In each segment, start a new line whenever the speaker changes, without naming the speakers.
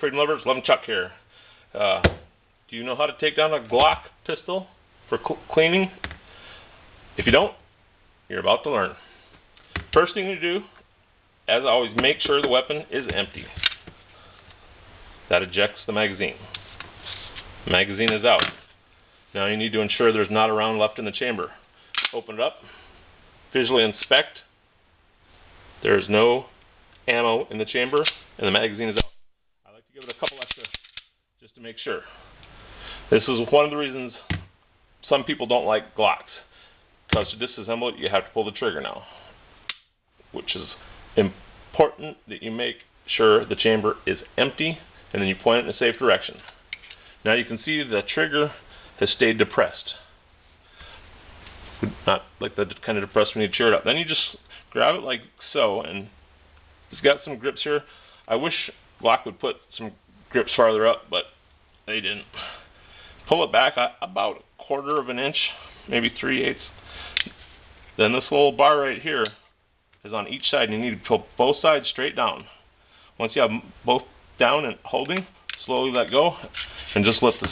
freedom lovers, love and Chuck here. Do you know how to take down a Glock pistol for cleaning? If you don't, you're about to learn. First thing to do, as always, make sure the weapon is empty. That ejects the magazine. The magazine is out. Now you need to ensure there's not a round left in the chamber. Open it up, visually inspect. There is no ammo in the chamber, and the magazine is out. I like to give it a couple extra just to make sure. This is one of the reasons some people don't like Glocks, because to disassemble it, you have to pull the trigger now, which is important that you make sure the chamber is empty, and then you point it in a safe direction. Now you can see the trigger has stayed depressed. Not like the kind of depressed when you cheer it up. Then you just grab it like so, and it's got some grips here. I wish Glock would put some grips farther up, but they didn't. Pull it back about a quarter of an inch, maybe 3/8. Then this little bar right here is on each side, and you need to pull both sides straight down. Once you have both down and holding, slowly let go, and just let the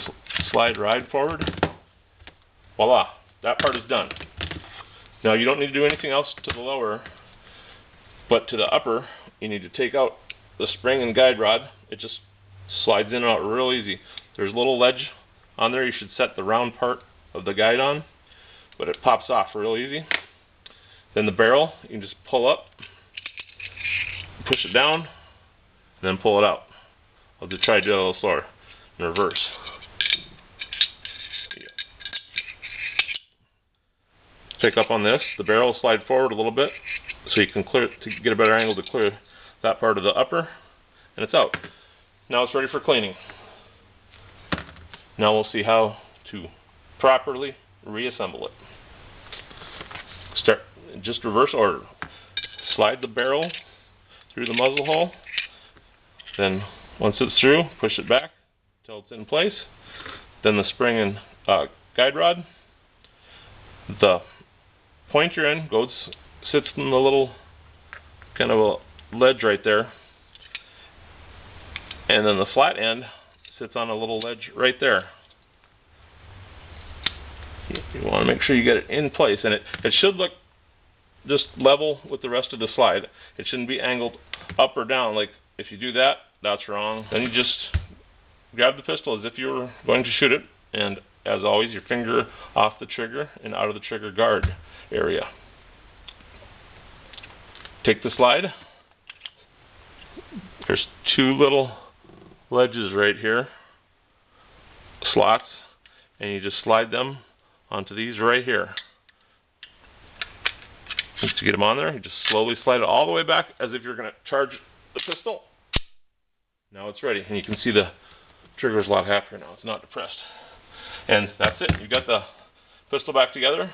slide ride forward. Voila, that part is done. Now you don't need to do anything else to the lower, but to the upper, you need to take out the spring and guide rod. It just slides in and out real easy. There's a little ledge on there you should set the round part of the guide on, but it pops off real easy. Then the barrel, you can just pull up, push it down, and then pull it out. I'll just try to do it a little slower in reverse. Pick up on this, the barrel will slide forward a little bit so you can clear it, to get a better angle to clear that part of the upper, and it's out. Now it's ready for cleaning. Now we'll see how to properly reassemble it. Start in just reverse order. Slide the barrel through the muzzle hole, then once it's through, push it back until it's in place. Then the spring and guide rod. The pointer end sits in the little kind of a ledge right there, and then the flat end sits on a little ledge right there. You want to make sure you get it in place, and it should look just level with the rest of the slide. It shouldn't be angled up or down. Like if you do that, that's wrong. Then you just grab the pistol as if you were going to shoot it, and as always, your finger off the trigger and out of the trigger guard area. Take the slide. There's two little ledges right here, slots, and you just slide them onto these right here. Just to get them on there, you just slowly slide it all the way back as if you're going to charge the pistol. Now it's ready, and you can see the trigger's a lot happier now. It's not depressed. And that's it. You've got the pistol back together.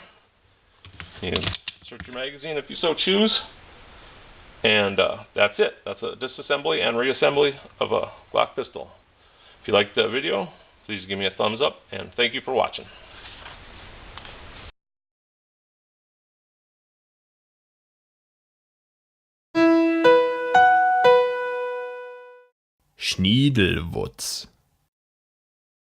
You can insert your magazine if you so choose. And that's it. That's a disassembly and reassembly of a Glock pistol. If you liked the video, please give me a thumbs up, and thank you for watching.
Schniedelwutz.